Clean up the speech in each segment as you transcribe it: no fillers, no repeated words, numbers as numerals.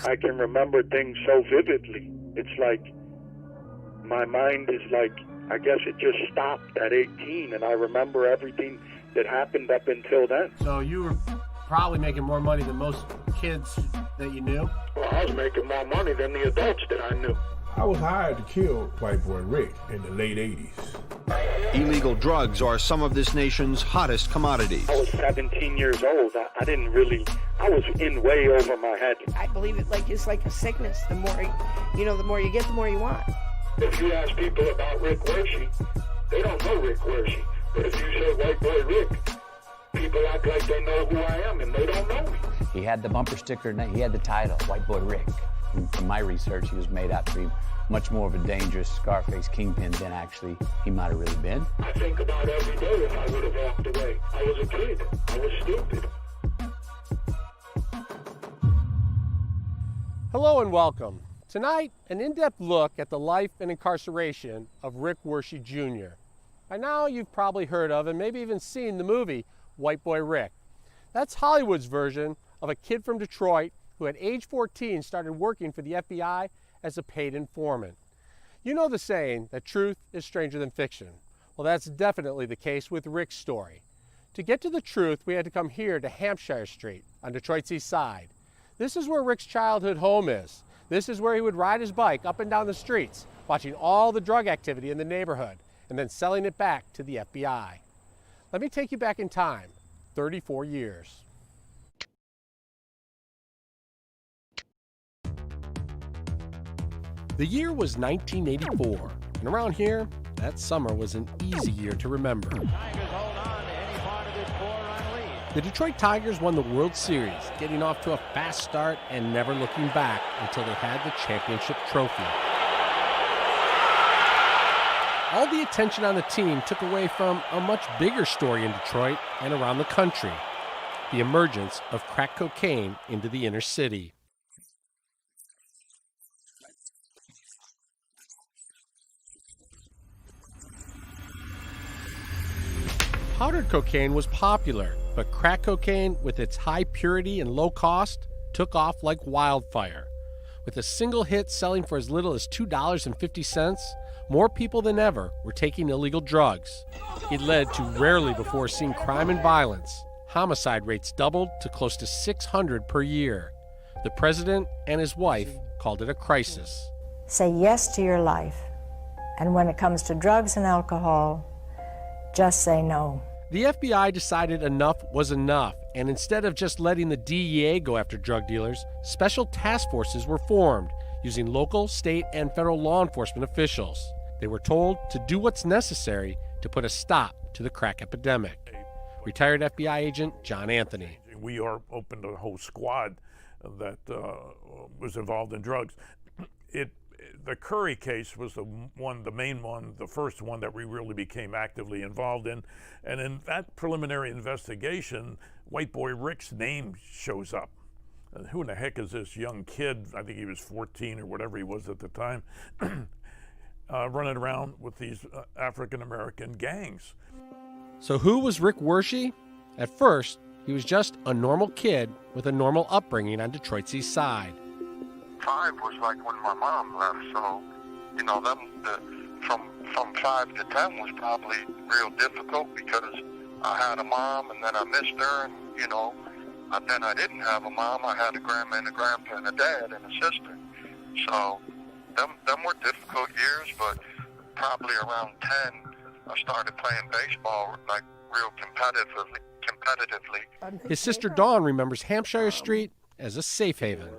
I can remember things so vividly. It's like my mind is like, I guess it just stopped at 18, and I remember everything that happened up until then. So you were probably making more money than most kids that you knew? Well, I was making more money than the adults that I knew. I was hired to kill white boy Rick in the late 80s. Illegal drugs are some of this nation's hottest commodities. I was 17 years old. I was in way over my head. I believe it's like a sickness. The more you get, the more you want. If you ask people about Rick Wershe, they don't know Rick Wershe. But if you say white boy Rick, people act like they know who I am, and they don't know me. He had the bumper sticker, he had the title, White Boy Rick. And from my research, he was made out to be much more of a dangerous Scarface kingpin than actually he might have really been. I think about every day if I would have walked away. I was a kid. I was stupid. Hello and welcome. Tonight, an in-depth look at the life and incarceration of Rick Wershe Jr. By now, you've probably heard of and maybe even seen the movie White Boy Rick. That's Hollywood's version of a kid from Detroit who at age 14 started working for the FBI as a paid informant. You know the saying that truth is stranger than fiction. Well, that's definitely the case with Rick's story. To get to the truth, we had to come here to Hampshire Street on Detroit's east side. This is where Rick's childhood home is. This is where he would ride his bike up and down the streets, watching all the drug activity in the neighborhood, and then selling it back to the FBI. Let me take you back in time, 34 years. The year was 1984, and around here, that summer was an easy year to remember. Tigers hold on to any part of this 4-run lead. The Detroit Tigers won the World Series, getting off to a fast start and never looking back until they had the championship trophy. All the attention on the team took away from a much bigger story in Detroit and around the country, the emergence of crack cocaine into the inner city. Powdered cocaine was popular, but crack cocaine, with its high purity and low cost, took off like wildfire. With a single hit selling for as little as $2.50, more people than ever were taking illegal drugs. It led to rarely before seen crime and violence. Homicide rates doubled to close to 600 per year. The president and his wife called it a crisis. Say yes to your life. And when it comes to drugs and alcohol, just say no. The FBI decided enough was enough, and instead of just letting the DEA go after drug dealers, special task forces were formed using local, state, and federal law enforcement officials. They were told to do what's necessary to put a stop to the crack epidemic. Retired FBI agent John Anthony. We opened a whole squad that was involved in drugs. The Curry case was the main one, the first one that we really became actively involved in. And in that preliminary investigation, White Boy Rick's name shows up. And who in the heck is this young kid? I think he was 14 or whatever he was at the time, running around with these African-American gangs. So who was Rick Wershe? At first, he was just a normal kid with a normal upbringing on Detroit's east side. 5 was like when my mom left, so, from 5 to 10 was probably real difficult because I had a mom and then I missed her, and, then I didn't have a mom. I had a grandma and a grandpa and a dad and a sister. So, them were difficult years, but probably around 10, I started playing baseball, like, real competitively. His sister Dawn remembers Hampshire Street as a safe haven.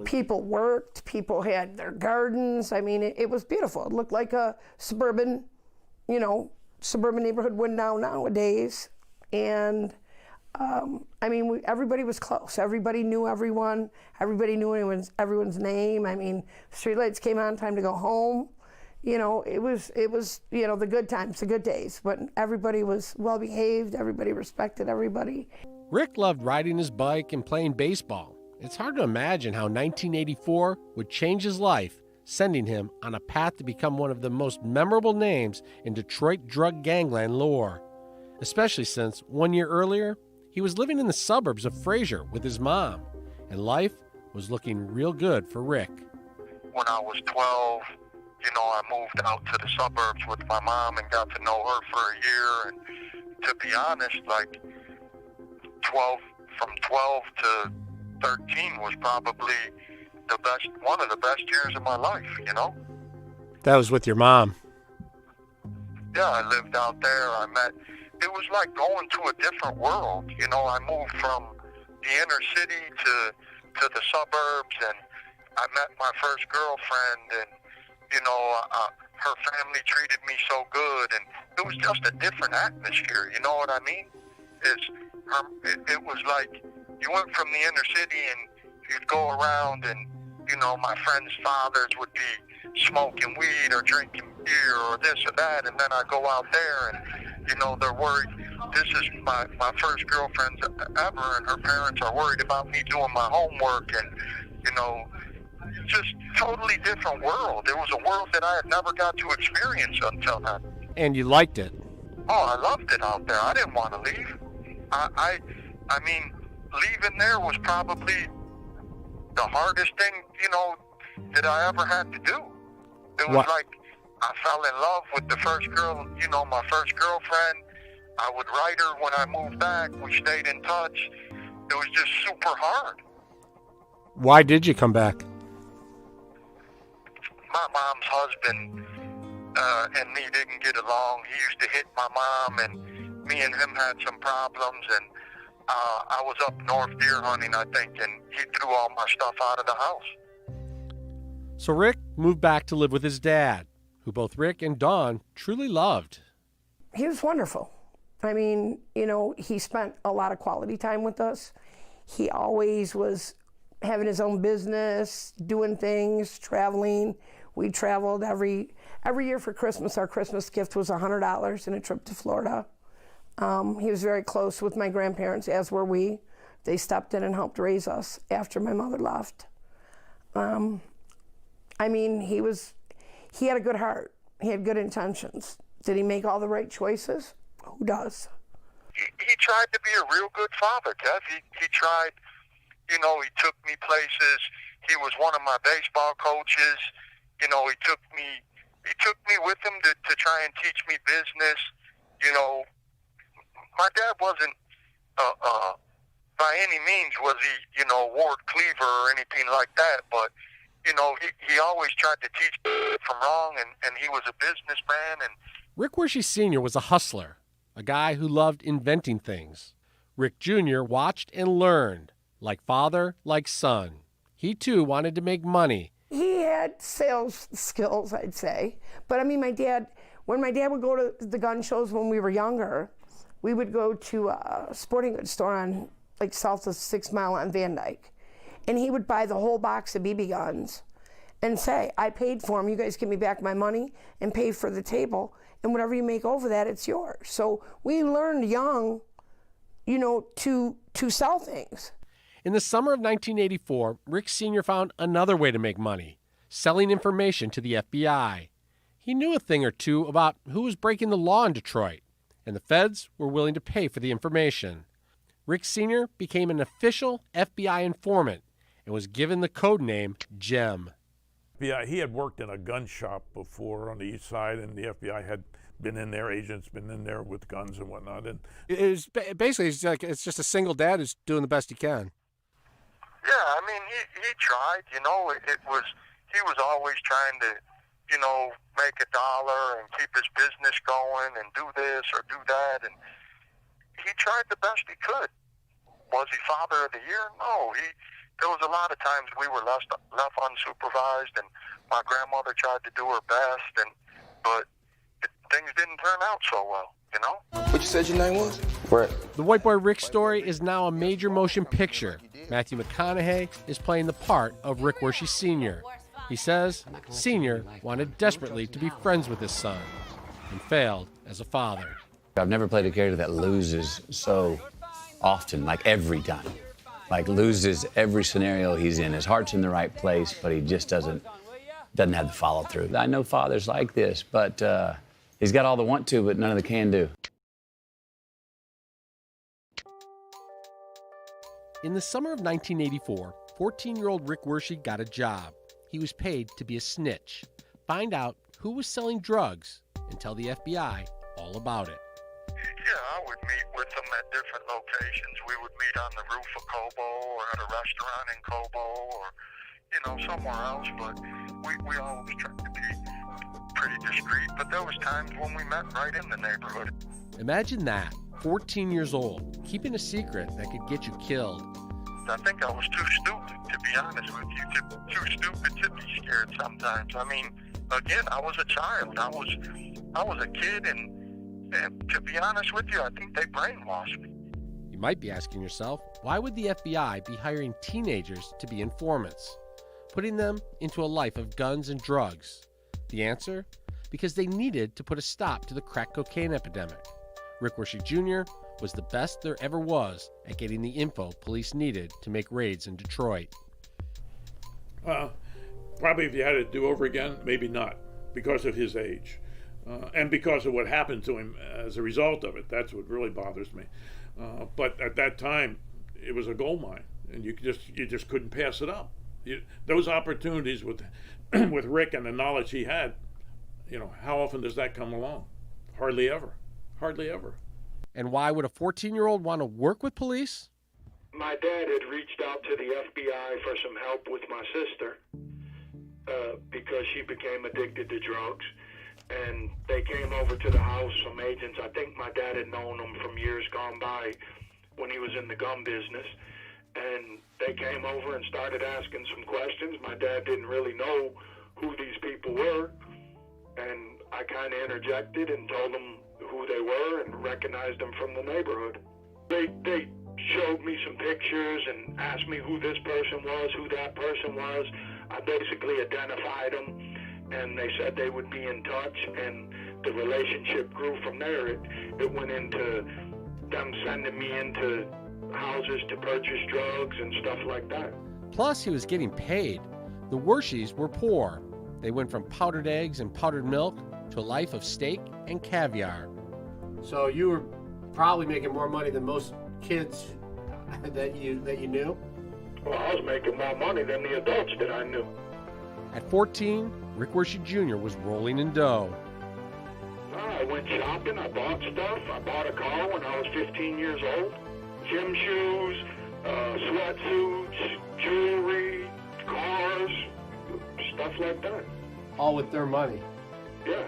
People worked, people had their gardens. I mean, it was beautiful. It looked like a suburban neighborhood would nowadays. And, everybody was close. Everybody knew everyone. Everybody knew everyone's name. I mean, streetlights came on, time to go home. It was the good times, the good days. But everybody was well behaved. Everybody respected everybody. Rick loved riding his bike and playing baseball. It's hard to imagine how 1984 would change his life, sending him on a path to become one of the most memorable names in Detroit drug gangland lore, especially since 1 year earlier, he was living in the suburbs of Fraser with his mom, and life was looking real good for Rick. When I was 12, I moved out to the suburbs with my mom and got to know her for a year. And to be honest, like from 12 to 13 was probably one of the best years of my life, That was with your mom. Yeah, I lived out there. It was like going to a different world. I moved from the inner city to the suburbs, and I met my first girlfriend, and, her family treated me so good, and it was just a different atmosphere, you know what I mean? It was like you went from the inner city and you'd go around and, my friends' fathers would be smoking weed or drinking beer or this or that, and then I go out there and, they're worried. This is my first girlfriend ever, and her parents are worried about me doing my homework, and, just totally different world. It was a world that I had never got to experience until then. And you liked it? Oh, I loved it out there. I didn't want to leave. I mean, leaving there was probably the hardest thing, that I ever had to do. It was like I fell in love with the first girl, my first girlfriend. I would write her when I moved back. We stayed in touch. It was just super hard. Why did you come back? My mom's husband and me didn't get along. He used to hit my mom, and me and him had some problems, and I was up north deer hunting, I think, and he threw all my stuff out of the house. So Rick moved back to live with his dad, who both Rick and Dawn truly loved. He was wonderful. I mean, he spent a lot of quality time with us. He always was having his own business, doing things, traveling. We traveled every year for Christmas. Our Christmas gift was $100 and a trip to Florida. He was very close with my grandparents, as were we. They stepped in and helped raise us after my mother left. I mean, he had a good heart. He had good intentions. Did he make all the right choices? Who does? He tried to be a real good father, Kev. He tried, he took me places. He was one of my baseball coaches. He took me with him to try and teach me business. My dad wasn't, by any means was he, Ward Cleaver or anything like that, but, he always tried to teach me from wrong, and he was a businessman. And Rick Wershe Sr. was a hustler, a guy who loved inventing things. Rick Jr. watched and learned, like father, like son. He, too, wanted to make money. He had sales skills, I'd say. But, I mean, when my dad would go to the gun shows when we were younger, we would go to a sporting goods store on, south of 6 Mile on Van Dyke. And he would buy the whole box of BB guns and say, I paid for them, you guys give me back my money and pay for the table, and whatever you make over that, it's yours. So we learned young, to sell things. In the summer of 1984, Rick Sr. found another way to make money, selling information to the FBI. He knew a thing or two about who was breaking the law in Detroit, and the feds were willing to pay for the information. Rick Sr. became an official FBI informant and was given the code name Gem. Yeah, he had worked in a gun shop before on the east side, and the FBI had been in there, agents been in there with guns and whatnot. And it was basically it's just a single dad who's doing the best he can. Yeah, I mean, he tried, he was always trying to, make a dollar and keep his business going and do this or do that, and he tried the best he could. Was he father of the year? No, there was a lot of times we were left unsupervised, and my grandmother tried to do her best, but things didn't turn out so well, What you said your name was? Rick. The White Boy Rick story is now a major motion picture. Matthew McConaughey is playing the part of Rick Wershe Sr. He says Sr. wanted desperately to be friends with his son and failed as a father. I've never played a character that loses so often, every time. Loses every scenario he's in. His heart's in the right place, but he just doesn't have the follow through. I know fathers like this, but he's got all the want to, but none of the can do. In the summer of 1984, 14-year-old Rick Wershe got a job. He was paid to be a snitch, find out who was selling drugs, and tell the FBI all about it. Yeah, I would meet with them at different locations. We would meet on the roof of Cobo or at a restaurant in Cobo or, somewhere else. But we always tried to be pretty discreet. But there was times when we met right in the neighborhood. Imagine that, 14 years old, keeping a secret that could get you killed. I think I was too stupid, to be honest with you, too stupid to be scared sometimes. I mean, again, I was a child. I was a kid, and to be honest with you, I think they brainwashed me. You might be asking yourself, why would the FBI be hiring teenagers to be informants, putting them into a life of guns and drugs? The answer? Because they needed to put a stop to the crack cocaine epidemic. Rick Wershe Jr. was the best there ever was at getting the info police needed to make raids in Detroit. Probably if you had it do over again, maybe not, because of his age. And because of what happened to him as a result of it. That's what really bothers me. But at that time, it was a gold mine, and you just couldn't pass it up. Those opportunities with with Rick and the knowledge he had, how often does that come along? Hardly ever. Hardly ever. And why would a 14-year-old want to work with police? My dad had reached out to the FBI for some help with my sister because she became addicted to drugs. And they came over to the house, some agents. I think my dad had known them from years gone by when he was in the gum business. And they came over and started asking some questions. My dad didn't really know who these people were. And I kind of interjected and told them who they were and recognized them from the neighborhood. They showed me some pictures and asked me who this person was, who that person was. I basically identified them, and they said they would be in touch, and the relationship grew from there. It went into them sending me into houses to purchase drugs and stuff like that. Plus, he was getting paid. The Wershes were poor. They went from powdered eggs and powdered milk to a life of steak and caviar. So you were probably making more money than most kids that you knew? Well, I was making more money than the adults that I knew. At 14, Rick Wershe Jr. was rolling in dough. I went shopping, I bought stuff. I bought a car when I was 15 years old. Gym shoes, sweatsuits, jewelry, cars, stuff like that. All with their money? Yeah.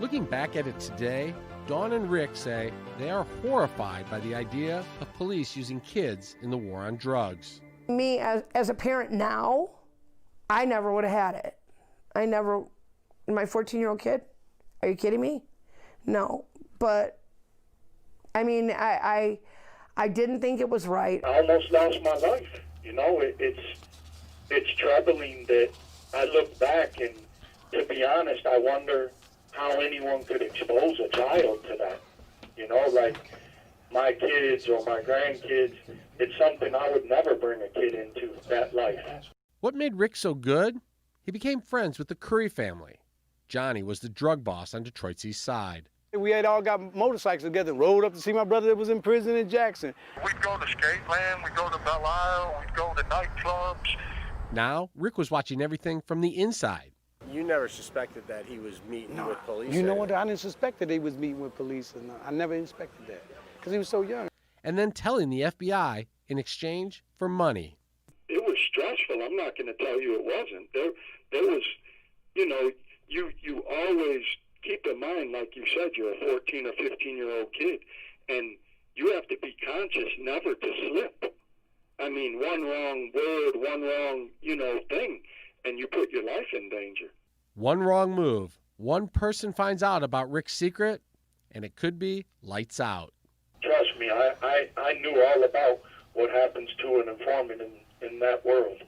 Looking back at it today, Dawn and Rick say they are horrified by the idea of police using kids in the war on drugs. Me, as a parent now, I never would have had it. My 14-year-old kid, are you kidding me? No, but I mean, I didn't think it was right. I almost lost my life. It's troubling that I look back and, to be honest, I wonder how anyone could expose a child to that. Like my kids or my grandkids, it's something I would never bring a kid into, that life. What made Rick so good? He became friends with the Curry family. Johnny was the drug boss on Detroit's east side. We had all got motorcycles together, rode up to see my brother that was in prison in Jackson. We'd go to Skateland, we'd go to Belle Isle, we'd go to nightclubs. Now, Rick was watching everything from the inside. You never suspected that he was meeting with police? You know what? I didn't suspect that he was meeting with police. And I never expected that because he was so young. And then telling the FBI in exchange for money. It was stressful. I'm not going to tell you it wasn't. There was, you always keep in mind, like you said, you're a 14 or 15-year-old kid, and you have to be conscious never to slip. I mean, one wrong word, one wrong, thing, and you put your life in danger. One wrong move. One person finds out about Rick's secret, and it could be lights out. Trust me, I knew all about what happens to an informant in that world.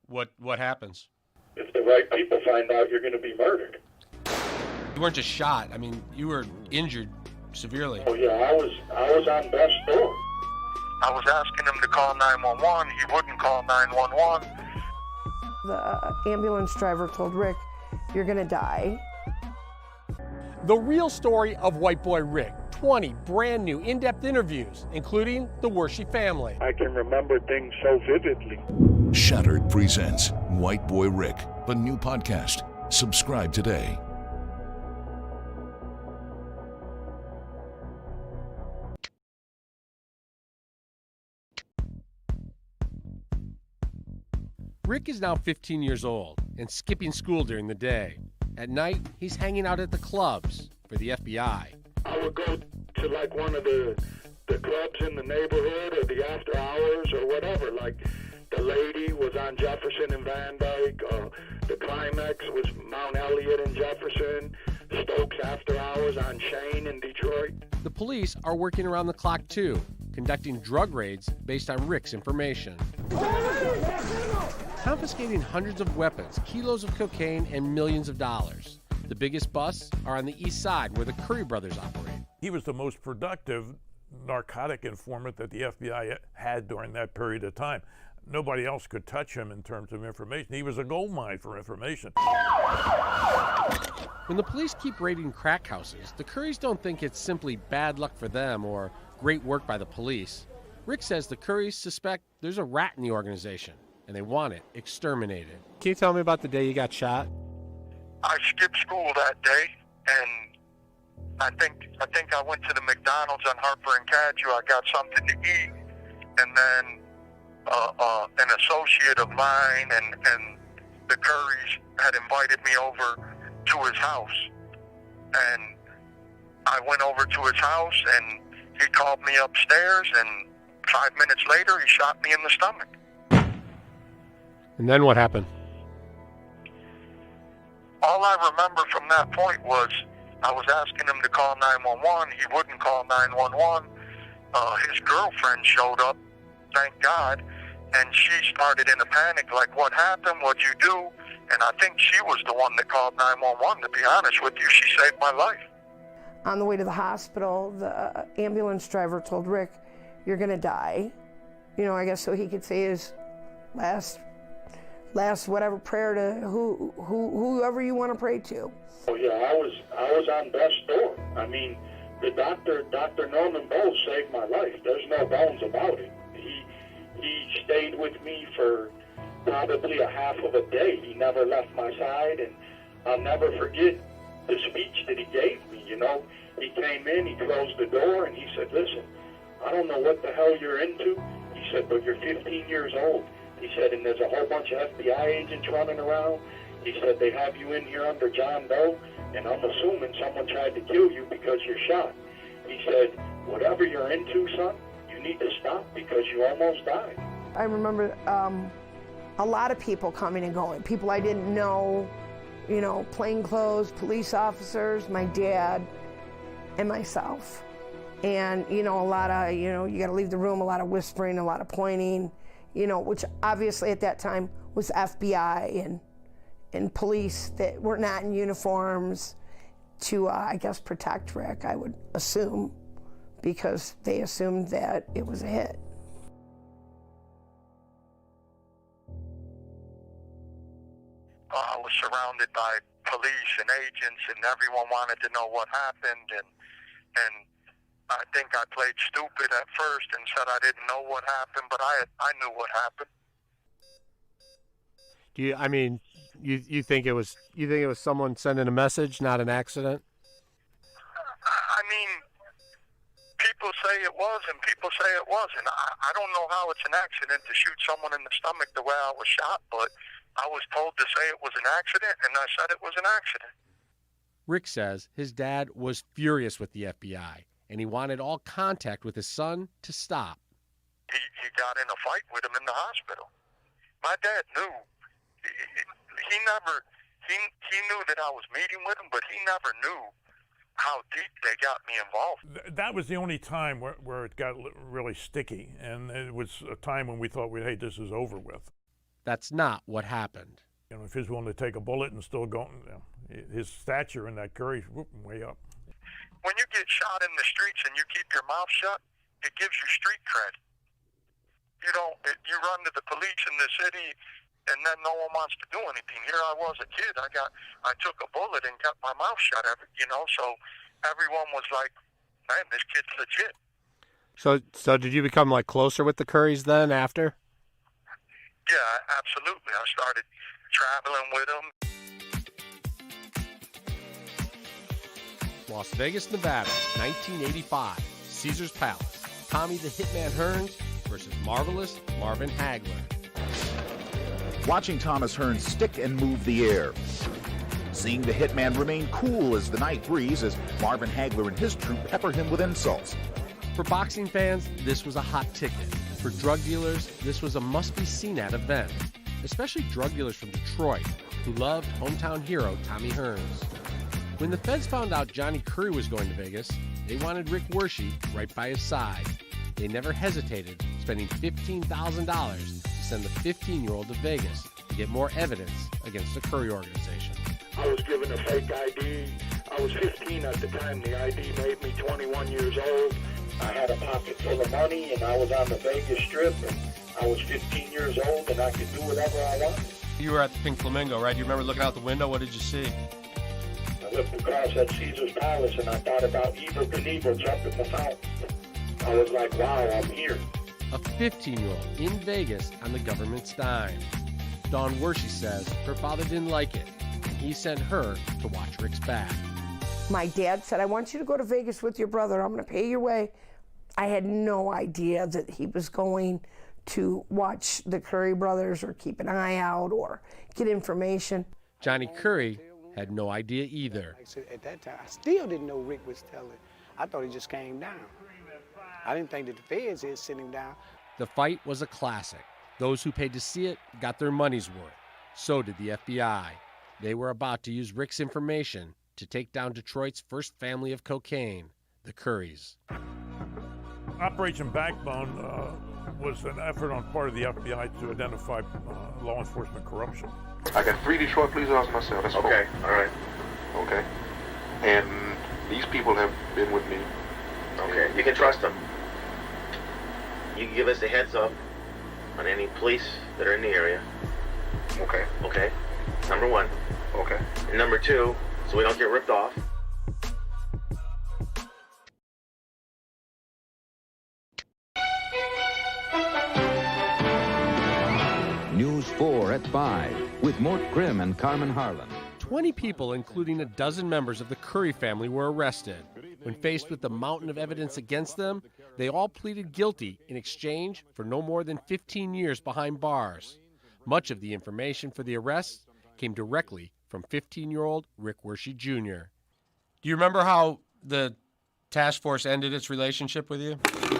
What happens? If the right people find out, you're going to be murdered. You weren't just shot. I mean, you were injured severely. Oh, yeah, I was on death's door. I was asking him to call 911. He wouldn't call 911. The ambulance driver told Rick, "You're going to die." The real story of White Boy Rick. 20 brand new in-depth interviews, including the Wershe family. I can remember things so vividly. Shattered presents White Boy Rick, a new podcast. Subscribe today. Rick is now 15 years old and skipping school during the day. At night, he's hanging out at the clubs for the FBI. I would go to like one of the clubs in the neighborhood or the after hours or whatever. Like the Lady was on Jefferson and Van Dyke. The Climax was Mount Elliott and Jefferson. Stokes after hours on Shane in Detroit. The police are working around the clock too, conducting drug raids based on Rick's information. Confiscating hundreds of weapons, kilos of cocaine, and millions of dollars. The biggest busts are on the east side where the Curry brothers operate. He was the most productive narcotic informant that the FBI had during that period of time. Nobody else could touch him in terms of information. He was a gold mine for information. When the police keep raiding crack houses, the Currys don't think it's simply bad luck for them or great work by the police. Rick says the Currys suspect there's a rat in the organization, and they want it exterminated. Can you tell me about the day you got shot? I skipped school that day, and I think I went to the McDonald's on Harper and Cadju. I got something to eat, and then an associate of mine and the Currys had invited me over to his house, and I went over to his house, and he called me upstairs, and 5 minutes later, he shot me in the stomach. And then what happened? All I remember from that point was I was asking him to call 911. He wouldn't call 911. His girlfriend showed up, thank God, and she started in a panic, like, what happened? What'd you do? And I think she was the one that called 911, to be honest with you. She saved my life. On the way to the hospital, the ambulance driver told Rick, "You're gonna die." You know, I guess so he could say his last whatever prayer to whoever you want to pray to. Oh yeah, I was on death's door. I mean, the Dr. Norman Bowles saved my life. There's no bones about it. He stayed with me for probably a half of a day. He never left my side, and I'll never forget the speech that he gave me. You know, he came in, he closed the door, and he said, "Listen, I don't know what the hell you're into." He said, "But you're 15 years old." He said, "And there's a whole bunch of FBI agents running around." He said, "They have you in here under John Doe, and I'm assuming someone tried to kill you because you're shot." He said, "Whatever you're into, son, you need to stop because you almost died." I remember a lot of people coming and going, people I didn't know, you know, plainclothes, police officers, my dad, and myself. And, you know, a lot of, you know, you got to leave the room, a lot of whispering, a lot of pointing, you know, which obviously at that time was FBI and police that were not in uniforms to, I guess, protect Rick, I would assume, because they assumed that it was a hit. I was surrounded by police and agents, and everyone wanted to know what happened, and I think I played stupid at first and said I didn't know what happened, but I knew what happened. You think it was someone sending a message, not an accident? I mean, people say it was, and people say it wasn't. I don't know how it's an accident to shoot someone in the stomach the way I was shot, but I was told to say it was an accident, and I said it was an accident. Rick says his dad was furious with the FBI, and he wanted all contact with his son to stop. He got in a fight with him in the hospital. My dad knew. He knew that I was meeting with him, but he never knew how deep they got me involved. That was the only time where it got really sticky, and it was a time when we thought, hey, this is over with. That's not what happened. You know, if he's willing to take a bullet and still go, you know, his stature in that Curry's way up. When you get shot in the streets and you keep your mouth shut, it gives you street cred. You run to the police in the city, and then no one wants to do anything. Here I was a kid. I took a bullet and kept my mouth shut. So everyone was like, "Man, this kid's legit." So did you become like closer with the Currys then after? Yeah, absolutely. I started traveling with him. Las Vegas, Nevada, 1985. Caesar's Palace. Tommy the Hitman Hearns versus Marvelous Marvin Hagler. Watching Thomas Hearns stick and move the air. Seeing the Hitman remain cool as the night breeze as Marvin Hagler and his troop pepper him with insults. For boxing fans, this was a hot ticket. For drug dealers, this was a must-be-seen-at event, especially drug dealers from Detroit who loved hometown hero Tommy Hearns. When the feds found out Johnny Curry was going to Vegas, they wanted Rick Wershe right by his side. They never hesitated, spending $15,000 to send the 15-year-old to Vegas to get more evidence against the Curry organization. I was given a fake ID. I was 15 at the time. The ID made me 21 years old. I had a pocket full of money, and I was on the Vegas Strip, and I was 15 years old, and I could do whatever I wanted. You were at the Pink Flamingo, right? You remember looking out the window? What did you see? I looked across at Caesar's Palace, and I thought about Evel Knievel jumping the fountain. I was like, wow, I'm here. A 15-year-old in Vegas on the government's dime. Dawn Wershe says her father didn't like it, and he sent her to watch Rick's back. My dad said, I want you to go to Vegas with your brother. I'm going to pay your way. I had no idea that he was going to watch the Curry brothers or keep an eye out or get information. Johnny Curry had no idea either. At that time, I still didn't know Rick was telling. I thought he just came down. I didn't think that the feds had sent him down. The fight was a classic. Those who paid to see it got their money's worth. So did the FBI. They were about to use Rick's information to take down Detroit's first family of cocaine, the Currys. Operation Backbone was an effort on part of the FBI to identify law enforcement corruption. I got 3 Detroit police officers myself. That's okay, cool. all right. Okay. And these people have been with me. Okay, you can trust them. You can give us a heads up on any police that are in the area. Okay. Okay, number 1. Okay. And number 2, so we don't get ripped off. News 4 at 5 with Mort Grimm and Carmen Harlan. 20 people, including a dozen members of the Curry family, were arrested. When faced with the mountain of evidence against them, they all pleaded guilty in exchange for no more than 15 years behind bars. Much of the information for the arrests came directly from 15-year-old Rick Wershe Jr. Do you remember how the task force ended its relationship with you?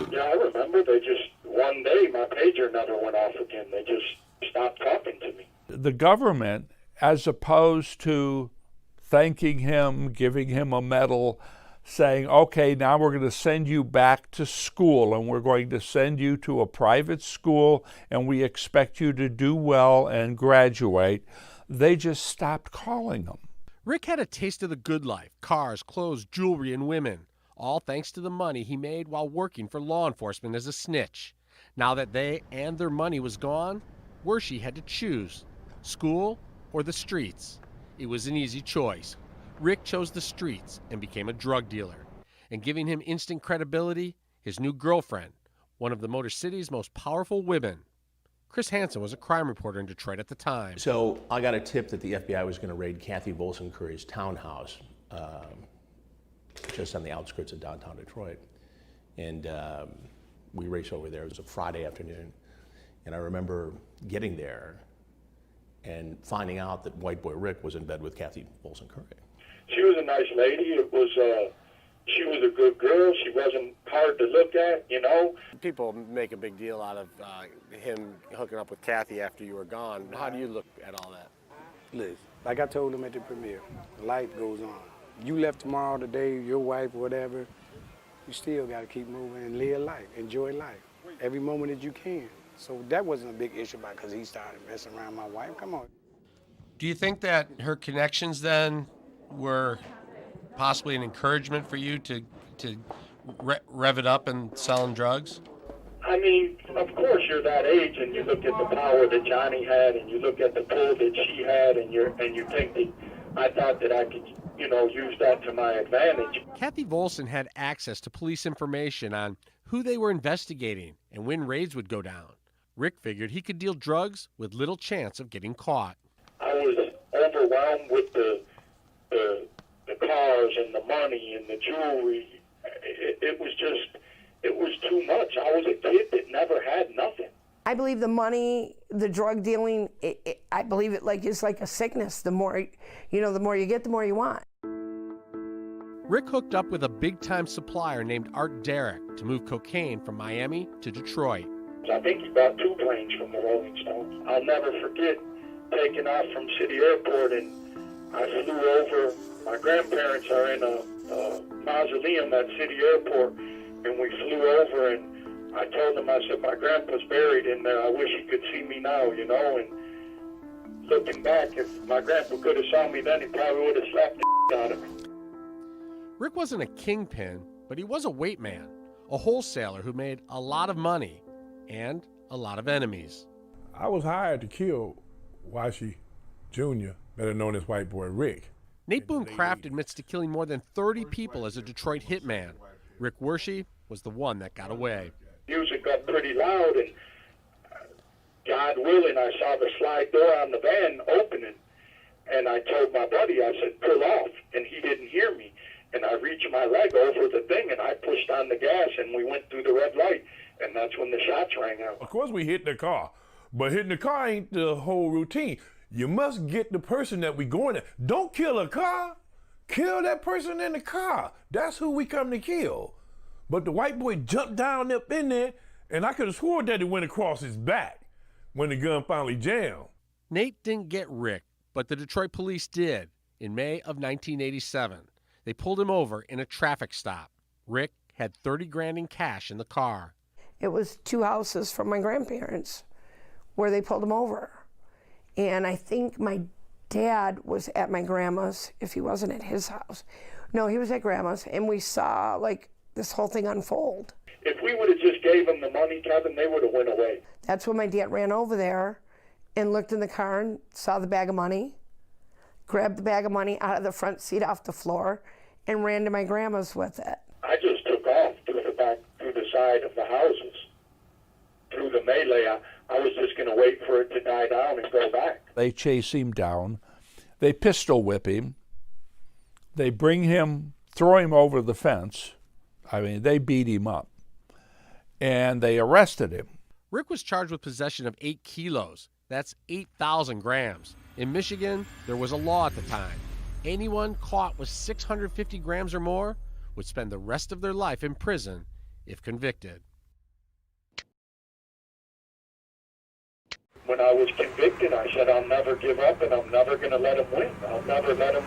Yeah, I remember. They just, one day, my pager never went off again. They just stopped talking to me. The government, as opposed to thanking him, giving him a medal, saying, okay, now we're going to send you back to school, and we're going to send you to a private school, and we expect you to do well and graduate, they just stopped calling him. Rick had a taste of the good life: cars, clothes, jewelry, and women, all thanks to the money he made while working for law enforcement as a snitch. Now that they and their money was gone, Wershe had to choose school or the streets. It was an easy choice. Rick chose the streets and became a drug dealer. And giving him instant credibility, his new girlfriend, one of the Motor City's most powerful women. Chris Hansen was a crime reporter in Detroit at the time. So I got a tip that the FBI was going to raid Kathy Volson Curry's townhouse just on the outskirts of downtown Detroit. And we raced over there. It was a Friday afternoon. And I remember getting there and finding out that White Boy Rick was in bed with Kathy Volson Curry. She was a nice lady. She was a good girl. She wasn't hard to look at, you know. People make a big deal out of him hooking up with Kathy after you were gone. How do you look at all that? Listen, like I told him at the premiere, life goes on. You left tomorrow, today, your wife, whatever, you still got to keep moving and live life, enjoy life, every moment that you can. So that wasn't a big issue because he started messing around my wife. Come on. Do you think that her connections then were possibly an encouragement for you to rev it up and selling drugs? I mean, of course you're that age and you look at the power that Johnny had and you look at the pull that she had and you think that I thought that I could, you know, use that to my advantage. Kathy Volson had access to police information on who they were investigating and when raids would go down. Rick figured he could deal drugs with little chance of getting caught. I was overwhelmed with the cars and the money and the jewelry. It was too much. I was a kid that never had nothing. I believe the money, the drug dealing, I believe it is like a sickness. The more you get, the more you want. Rick hooked up with a big-time supplier named Art Derrick to move cocaine from Miami to Detroit. I think he bought 2 planes from the Rolling Stones. I'll never forget taking off from City Airport, and I flew over. My grandparents are in a mausoleum at City Airport, and we flew over, and I told them, I said, my grandpa's buried in there. I wish he could see me now, and looking back, if my grandpa could have saw me then, he probably would have slapped the out of me. Rick wasn't a kingpin, but he was a weight man, a wholesaler who made a lot of money and a lot of enemies. I was hired to kill Wershe Jr., better known as White Boy Rick. Nate Boone Craft admits to killing more than 30 people as a Detroit hitman. Rick Wershe was the one that got away. Music got pretty loud, and God willing, I saw the slide door on the van opening, and I told my buddy, I said, pull off, and he didn't hear me. And I reached my leg over the thing, and I pushed on the gas, and we went through the red light, and that's when the shots rang out. Of course we hit the car, but hitting the car ain't the whole routine. You must get the person that we going at. Don't kill a car. Kill that person in the car. That's who we come to kill. But the white boy jumped down up in there, and I could have sworn that it went across his back when the gun finally jammed. Nate didn't get Rick, but the Detroit police did in May of 1987. They pulled him over in a traffic stop. Rick had 30 grand in cash in the car. It was 2 houses from my grandparents where they pulled him over. And I think my dad was at my grandma's, if he wasn't at his house. No, he was at grandma's, and we saw this whole thing unfold. If we would have just gave them the money, Kevin, they would have went away. That's when my dad ran over there and looked in the car and saw the bag of money, grabbed the bag of money out of the front seat off the floor, and ran to my grandma's with it. I just took off through the side of the houses, through the melee. I was just going to wait for it to die down and go back. They chase him down. They pistol whip him. They bring him, throw him over the fence. I mean, they beat him up. And they arrested him. Rick was charged with possession of 8 kilos. That's 8,000 grams. In Michigan, there was a law at the time. Anyone caught with 650 grams or more would spend the rest of their life in prison if convicted. When I was convicted, I said, I'll never give up, and I'm never going to let him win. I'll never let him.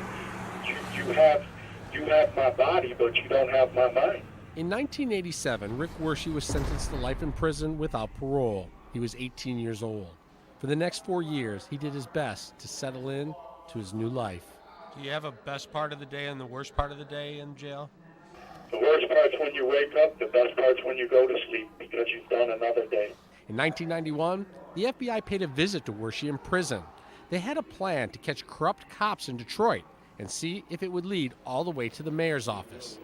You have my body, but you don't have my mind. In 1987, Rick Wershe was sentenced to life in prison without parole. He was 18 years old. For the next 4 years, he did his best to settle in to his new life. Do you have a best part of the day and the worst part of the day in jail? The worst part's when you wake up. The best part's when you go to sleep because you've done another day. In 1991, the FBI paid a visit to Wershe in prison. They had a plan to catch corrupt cops in Detroit and see if it would lead all the way to the mayor's office.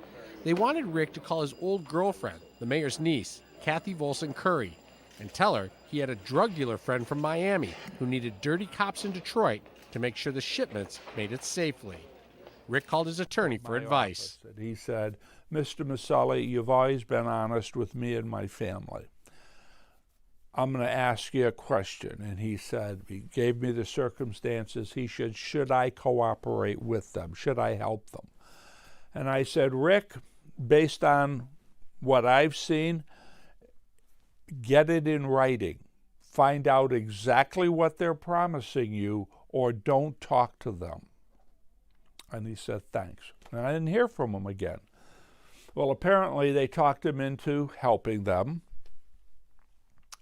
They wanted Rick to call his old girlfriend, the mayor's niece, Kathy Volson Curry, and tell her he had a drug dealer friend from Miami who needed dirty cops in Detroit to make sure the shipments made it safely. Rick called his attorney for advice. He said, Mr. Maselli, you've always been honest with me and my family. I'm going to ask you a question. And he said, he gave me the circumstances. He said, should I cooperate with them? Should I help them? And I said, Rick, based on what I've seen, get it in writing. Find out exactly what they're promising you, or don't talk to them. And he said, thanks. And I didn't hear from him again. Well, apparently they talked him into helping them,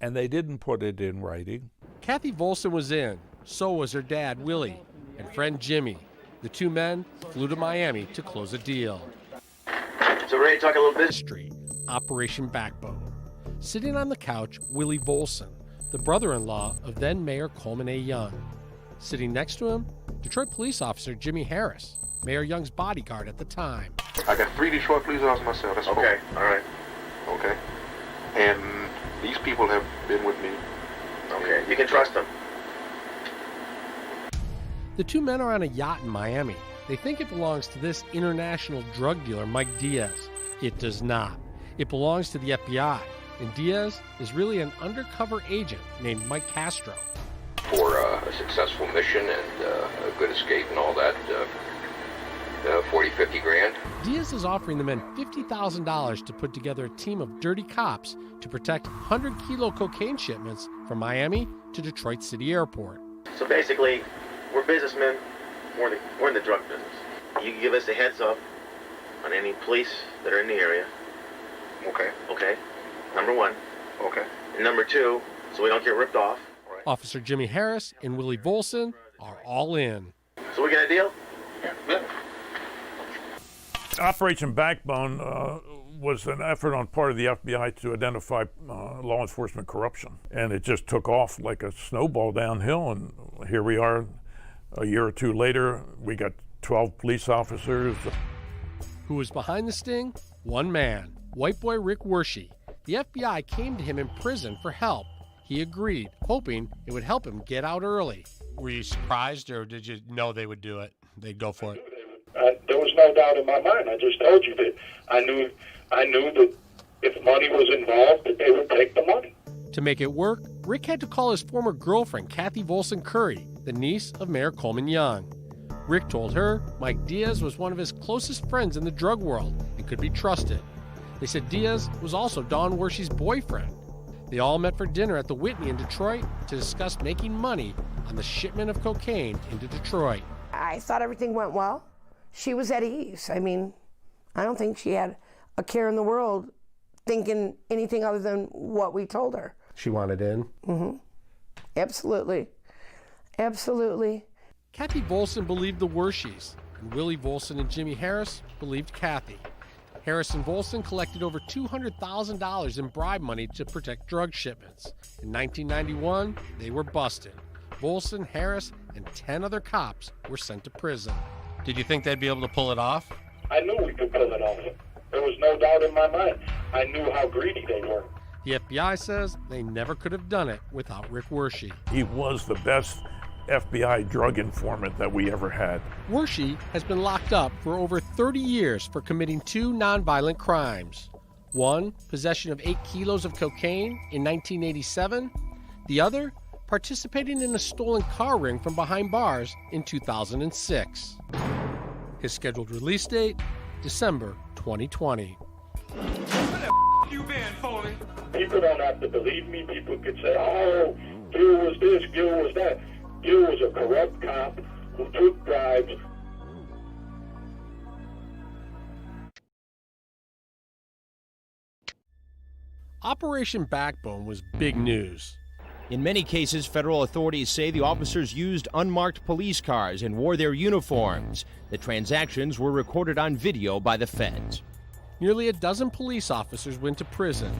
and they didn't put it in writing. Kathy Volson was in. So was her dad, Willie, and friend Jimmy. The 2 men flew to Miami to close a deal. So ready to talk a little bit? Operation Backbone. Sitting on the couch, Willie Volson, the brother-in-law of then-Mayor Coleman A. Young. Sitting next to him, Detroit police officer Jimmy Harris, Mayor Young's bodyguard at the time. I got 3 Detroit police officers myself. That's okay, 4. all right. Okay. And these people have been with me Okay, you can trust him. The two men are on a yacht in Miami. They think it belongs to this international drug dealer, Mike Diaz. It does not. It belongs to the FBI, and Diaz is really an undercover agent named Mike Castro. For a successful mission and a good escape and all that, 40, 50 grand. Diaz is offering the men $50,000 to put together a team of dirty cops to protect 100-kilo cocaine shipments from Miami to Detroit City Airport. So basically, we're businessmen. We're in the drug business. You give us a heads up on any police that are in the area. Okay. Okay. Number one. Okay. And number two, so we don't get ripped off. Officer Jimmy Harris and Willie Volson are all in. So we got a deal? Yeah. Operation Backbone was an effort on part of the FBI to identify law enforcement corruption. And it just took off like a snowball downhill. And here we are a year or two later. We got 12 police officers. Who was behind the sting? One man, white boy Rick Wershe. The FBI came to him in prison for help. He agreed, hoping it would help him get out early. Were you surprised, or did you know they would do it? They'd go for it? There was no doubt in my mind. I just told you that I knew that if money was involved, that they would take the money. To make it work, Rick had to call his former girlfriend, Kathy Volson Curry, the niece of Mayor Coleman Young. Rick told her Mike Diaz was one of his closest friends in the drug world and could be trusted. They said Diaz was also Dawn Wershe's boyfriend. They all met for dinner at the Whitney in Detroit to discuss making money on the shipment of cocaine into Detroit. I thought everything went well. She was at ease. I mean, I don't think she had a care in the world thinking anything other than what we told her. She wanted in? Mm-hmm. Absolutely. Absolutely. Kathy Volson believed the Wershes, and Willie Volson and Jimmy Harris believed Kathy. Harris and Volson collected over $200,000 in bribe money to protect drug shipments. In 1991, they were busted. Volson, Harris, and 10 other cops were sent to prison. Did you think they'd be able to pull it off? I knew we could pull it off. There was no doubt in my mind. I knew how greedy they were. The FBI says they never could have done it without Rick Wershe. He was the best FBI drug informant that we ever had. Wershe has been locked up for over 30 years for committing two nonviolent crimes. One, possession of 8 kilos of cocaine in 1987. The other, participating in a stolen car ring from behind bars in 2006. His scheduled release date, December 2020. You been, Foley? People don't have to believe me. People could say, oh, Gil was this, Gil was that. Gil was a corrupt cop who took bribes. Operation Backbone was big news. In many cases, federal authorities say the officers used unmarked police cars and wore their uniforms. The transactions were recorded on video by the feds. Nearly a dozen police officers went to prison.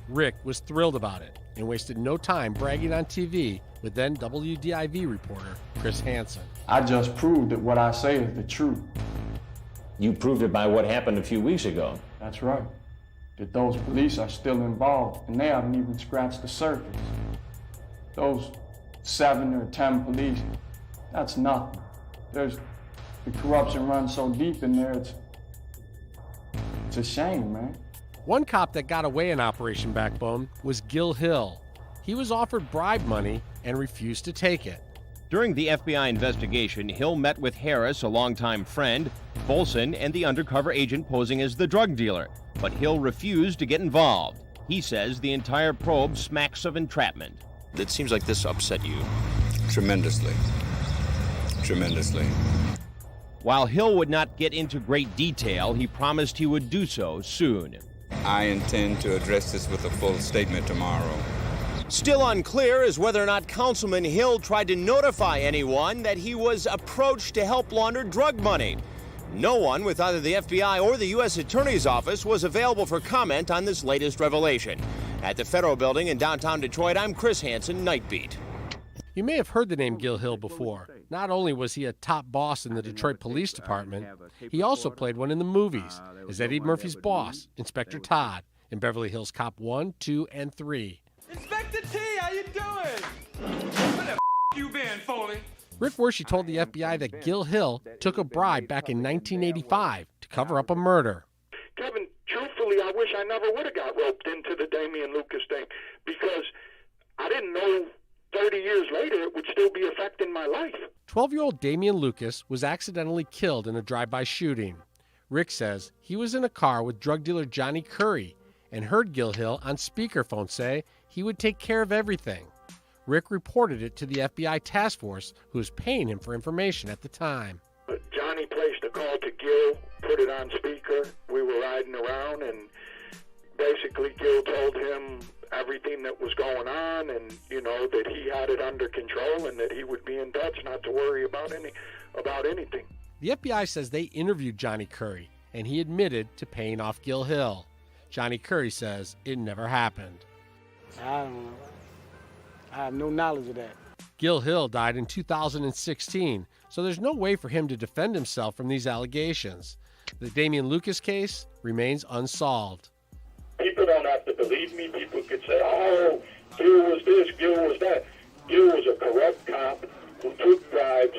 Rick was thrilled about it and wasted no time bragging on TV with then WDIV reporter Chris Hansen. I just proved that what I say is the truth. You proved it by what happened a few weeks ago. That's right. That those police are still involved, and they haven't even scratched the surface. Those 7 or 10 police, that's nothing. The corruption runs so deep in there, it's a shame, man. One cop that got away in Operation Backbone was Gil Hill. He was offered bribe money and refused to take it. During the FBI investigation, Hill met with Harris, a longtime friend, Volson, and the undercover agent posing as the drug dealer. But Hill refused to get involved. He says the entire probe smacks of entrapment. It seems like this upset you tremendously. Tremendously. While Hill would not get into great detail, he promised he would do so soon. I intend to address this with a full statement tomorrow. Still unclear is whether or not Councilman Hill tried to notify anyone that he was approached to help launder drug money. No one with either the FBI or the U.S. Attorney's Office was available for comment on this latest revelation. At the Federal Building in downtown Detroit, I'm Chris Hansen, Nightbeat. You may have heard the name Gil Hill before. Not only was he a top boss in the Detroit Police Department, he also played one in the movies as Eddie Murphy's boss, Inspector Todd, in Beverly Hills Cop 1, 2, and 3. Inspector T, how you doing? You been, Foley? Rick Wershe told the FBI that Gil Hill took a bribe back in 1985 to cover up a murder. Kevin, truthfully, I wish I never would have got roped into the Damian Lucas thing, because I didn't know 30 years later it would still be affecting my life. 12-year-old Damian Lucas was accidentally killed in a drive-by shooting. Rick says he was in a car with drug dealer Johnny Curry and heard Gil Hill on speakerphone say he would take care of everything. Rick reported it to the FBI task force, who was paying him for information at the time. Johnny placed a call to Gil, put it on speaker. We were riding around, and basically Gil told him everything that was going on, and that he had it under control and that he would be in touch, not to worry about anything. The FBI says they interviewed Johnny Curry, and he admitted to paying off Gil Hill. Johnny Curry says it never happened. I don't know. I have no knowledge of that. Gil Hill died in 2016, so there's no way for him to defend himself from these allegations. The Damian Lucas case remains unsolved. People don't have to believe me. People could say, oh, Gil was this, Gil was that. Gil was a corrupt cop who took bribes.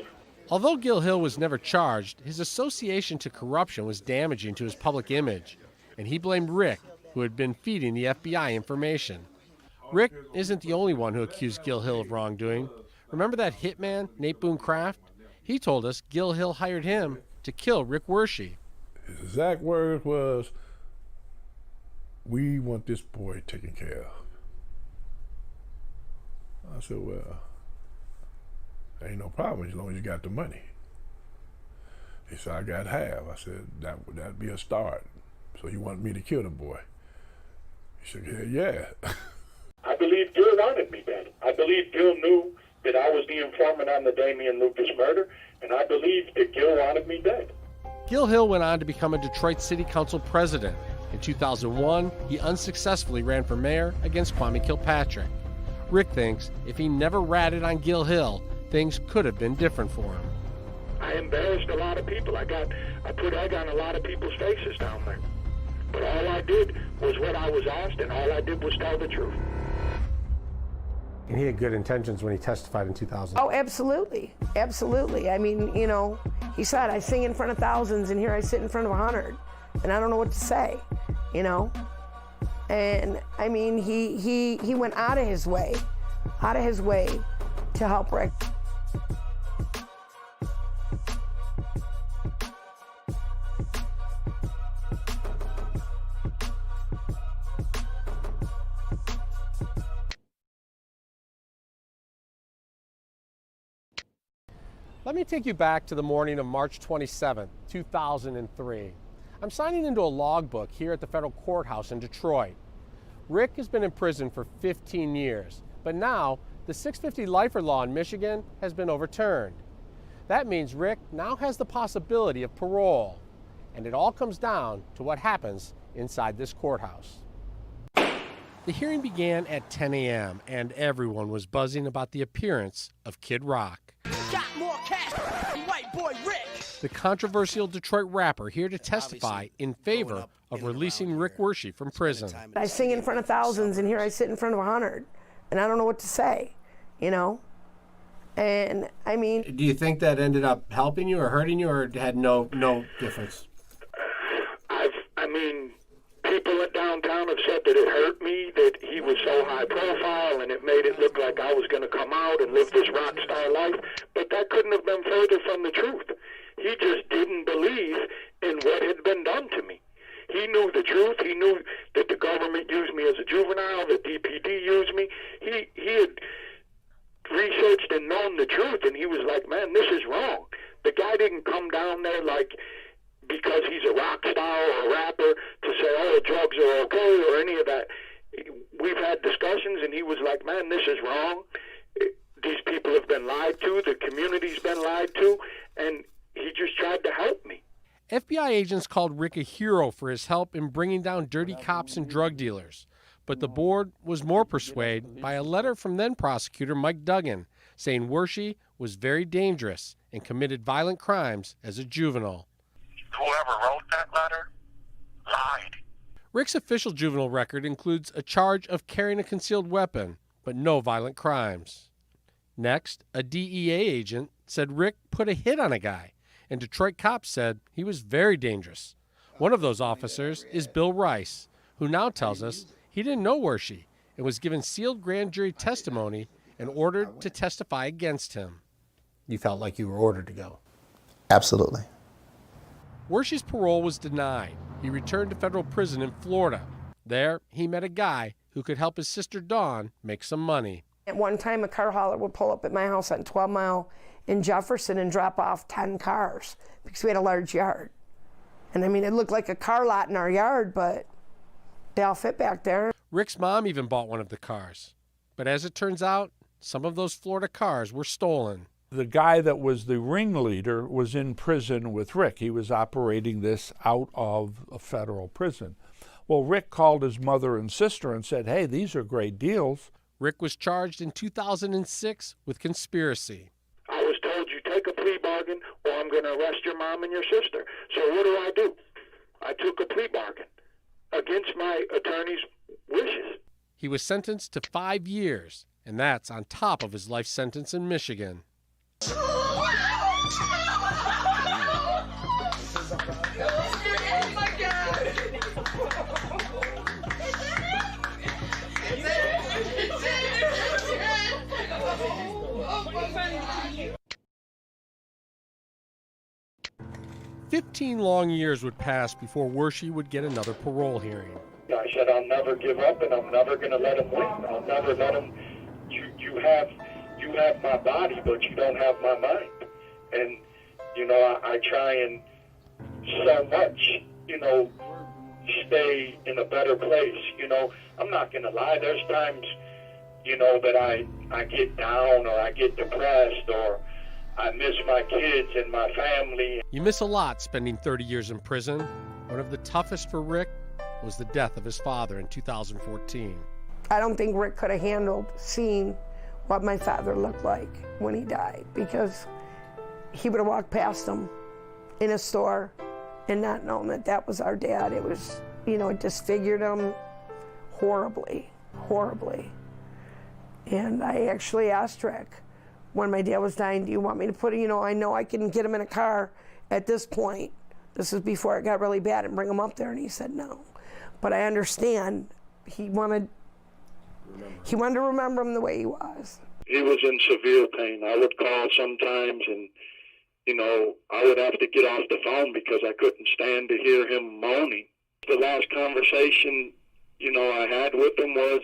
Although Gil Hill was never charged, his association to corruption was damaging to his public image, and he blamed Rick, who had been feeding the FBI information. Rick isn't the only one who accused Gil Hill of wrongdoing. Remember that hitman, Nate Boone Kraft? He told us Gil Hill hired him to kill Rick Wershe. His exact words was, "We want this boy taken care of." I said, well, ain't no problem as long as you got the money. He said, I got half. I said, that'd be a start. So you want me to kill the boy? He said, yeah. I believe Gil wanted me dead. I believe Gil knew that I was the informant on the Damian Lucas murder, and I believe that Gil wanted me dead. Gil Hill went on to become a Detroit City Council president. In 2001, he unsuccessfully ran for mayor against Kwame Kilpatrick. Rick thinks if he never ratted on Gil Hill, things could have been different for him. I embarrassed a lot of people. I put egg on a lot of people's faces down there. But all I did was what I was asked, and all I did was tell the truth. And he had good intentions when he testified in 2000. Oh, absolutely. Absolutely. I mean, he said, I sing in front of thousands, and here I sit in front of 100, and I don't know what to say, And, I mean, he went out of his way to help Rick. Let me take you back to the morning of March 27, 2003. I'm signing into a logbook here at the federal courthouse in Detroit. Rick has been in prison for 15 years, but now the 650 lifer law in Michigan has been overturned. That means Rick now has the possibility of parole, and it all comes down to what happens inside this courthouse. The hearing began at 10 a.m., and everyone was buzzing about the appearance of Kid Rock. Got more cash than white boy Rick. The controversial Detroit rapper here to testify in favor of releasing Rick Wershe from prison. I sing in front of thousands, and here I sit in front of 100, and I don't know what to say, And, I mean... Do you think that ended up helping you or hurting you, or had no difference? People at downtown have said that it hurt me, that he was so high profile, and it made it look like I was going to come out and live this rock star life, but that couldn't have been further from the truth. He just didn't believe in what had been done to me. He knew the truth. He knew that the government used me as a juvenile, that DPD used me. He had researched and known the truth, and he was like, man, this is wrong. The guy didn't come down there because he's a rock star or a rapper to say, oh, drugs are okay or any of that. We've had discussions, and he was like, man, this is wrong. These people have been lied to. The community's been lied to. And he just tried to help me. FBI agents called Rick a hero for his help in bringing down dirty cops and drug dealers. But the board was more persuaded by a letter from then prosecutor Mike Duggan saying Wershe was very dangerous and committed violent crimes as a juvenile. Whoever wrote that letter lied. Rick's official juvenile record includes a charge of carrying a concealed weapon, but no violent crimes. Next, a DEA agent said Rick put a hit on a guy, and Detroit cops said he was very dangerous. One of those officers is Bill Rice, who now tells us he didn't know Wershe and was given sealed grand jury testimony and ordered to testify against him. You felt like you were ordered to go? Absolutely. Wershe's parole was denied. He returned to federal prison in Florida. There, he met a guy who could help his sister Dawn make some money. At one time, a car hauler would pull up at my house on 12 Mile in Jefferson and drop off 10 cars because we had a large yard. And I mean, it looked like a car lot in our yard, but they all fit back there. Rick's mom even bought one of the cars. But as it turns out, some of those Florida cars were stolen. The guy that was the ringleader was in prison with Rick. He was operating this out of a federal prison. Well, Rick called his mother and sister and said, hey, these are great deals. Rick was charged in 2006 with conspiracy. I was told you take a plea bargain or I'm going to arrest your mom and your sister. So what do? I took a plea bargain against my attorney's wishes. He was sentenced to 5 years, and that's on top of his life sentence in Michigan. "15 long years would pass before Wershe would get another parole hearing. I said, I'll never give up, and I'm never going to let him win. I'll never let him. You have my body, but you don't have my mind. And, I try and so much, stay in a better place. I'm not going to lie. There's times, that I get down or I get depressed or I miss my kids and my family. You miss a lot spending 30 years in prison. One of the toughest for Rick was the death of his father in 2014. I don't think Rick could have handled seeing what my father looked like when he died, because he would have walked past him in a store and not known that that was our dad. It was, it disfigured him horribly, horribly. And I actually asked Rick when my dad was dying, do you want me to put, I know I can get him in a car at this point. This is before it got really bad, and bring him up there. And he said no. But I understand he wanted to remember him the way he was. He was in severe pain. I would call sometimes and, I would have to get off the phone because I couldn't stand to hear him moaning. The last conversation, I had with him was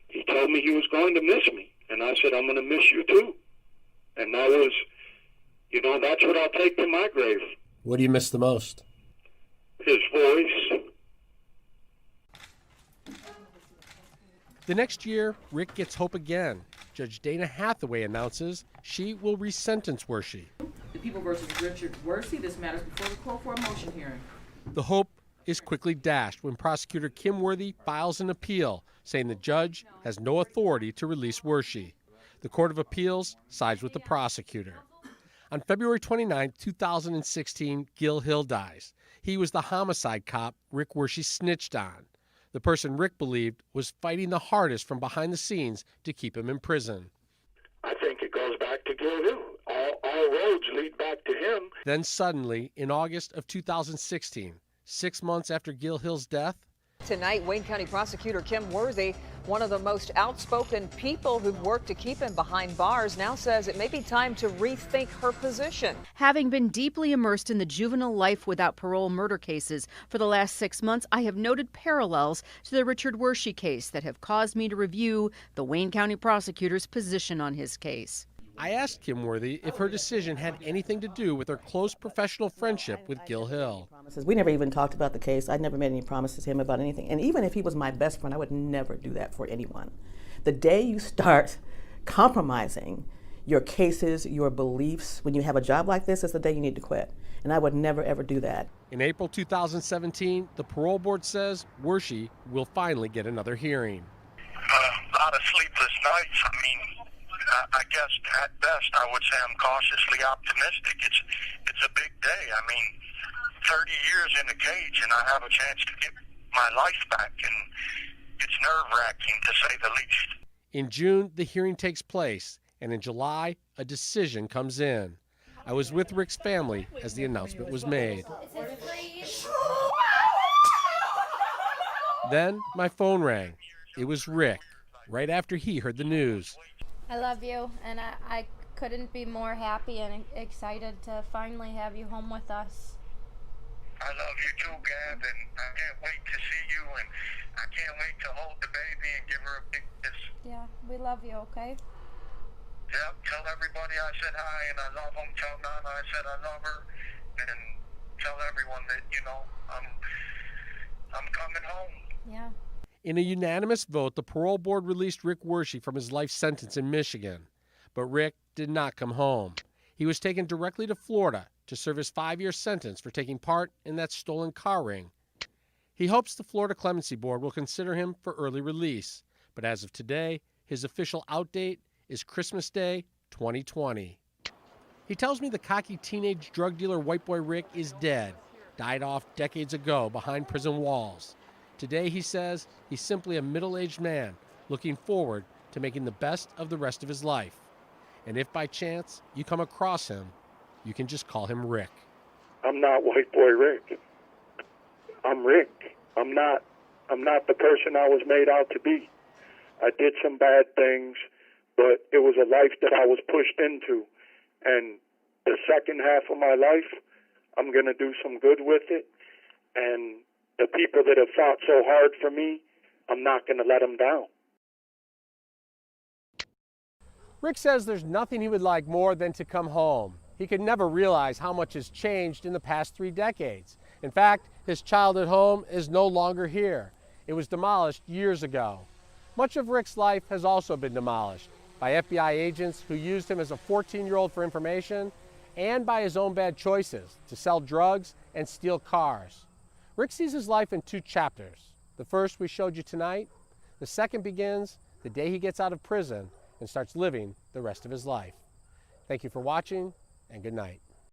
he told me he was going to miss me. And I said, I'm going to miss you too. And that was, that's what I'll take to my grave. What do you miss the most? His voice. The next year, Rick gets hope again. Judge Dana Hathaway announces she will resentence Wershe. The People versus Richard Wershe. This matters before the court for a motion hearing. The hope is quickly dashed when prosecutor Kim Worthy files an appeal, saying the judge has no authority to release Wershe. The Court of Appeals sides with the prosecutor. On February 29, 2016, Gil Hill dies. He was the homicide cop Rick Wershe snitched on. The person Rick believed was fighting the hardest from behind the scenes to keep him in prison. I think it goes back to Gil Hill. All roads lead back to him. Then suddenly, in August of 2016, 6 months after Gil Hill's death, tonight, Wayne County Prosecutor Kim Worthy, one of the most outspoken people who've worked to keep him behind bars, now says it may be time to rethink her position. Having been deeply immersed in the juvenile life without parole murder cases for the last 6 months, I have noted parallels to the Richard Wershe case that have caused me to review the Wayne County prosecutor's position on his case. I asked Kim Worthy if her decision had anything to do with her close professional friendship with Gil Hill. We never even talked about the case. I never made any promises to him about anything. And even if he was my best friend, I would never do that for anyone. The day you start compromising your cases, your beliefs, when you have a job like this, is the day you need to quit. And I would never, ever do that. In April 2017, the parole board says Wershe will finally get another hearing. A lot of sleepless nights. I mean, I guess at best I would say I'm cautiously optimistic. It's a big day. I mean, 30 years in a cage and I have a chance to get my life back, and it's nerve-wracking to say the least. In June, the hearing takes place, And in July, a decision comes in. I was with Rick's family as the announcement was made. Then my phone rang. It was Rick, right after he heard the news. I love you, and I couldn't be more happy and excited to finally have you home with us. I love you too, Gab, and I can't wait to see you, and I can't wait to hold the baby and give her a big kiss. Yeah, we love you, okay? Yep, tell everybody I said hi and I love them. Tell Nana I said I love her, and tell everyone that, you know, I'm coming home. Yeah. In a unanimous vote, the parole board released Rick Wershe from his life sentence in Michigan. But Rick did not come home. He was taken directly to Florida to serve his 5-year sentence for taking part in that stolen car ring. He hopes the Florida Clemency Board will consider him for early release. But as of today, his official out date is Christmas Day 2020. He tells me the cocky teenage drug dealer White Boy Rick is dead, died off decades ago behind prison walls. Today, he says, he's simply a middle-aged man looking forward to making the best of the rest of his life. And if by chance you come across him, you can just call him Rick. I'm not White Boy Rick. I'm Rick. I'm not the person I was made out to be. I did some bad things, but it was a life that I was pushed into. And the second half of my life, I'm going to do some good with it. And the people that have fought so hard for me, I'm not going to let them down. Rick says there's nothing he would like more than to come home. He could never realize how much has changed in the past 3 decades. In fact, his childhood home is no longer here. It was demolished years ago. Much of Rick's life has also been demolished by FBI agents who used him as a 14-year-old for information and by his own bad choices to sell drugs and steal cars. Rick sees his life in 2 chapters. The first we showed you tonight. The second begins the day he gets out of prison and starts living the rest of his life. Thank you for watching, and good night.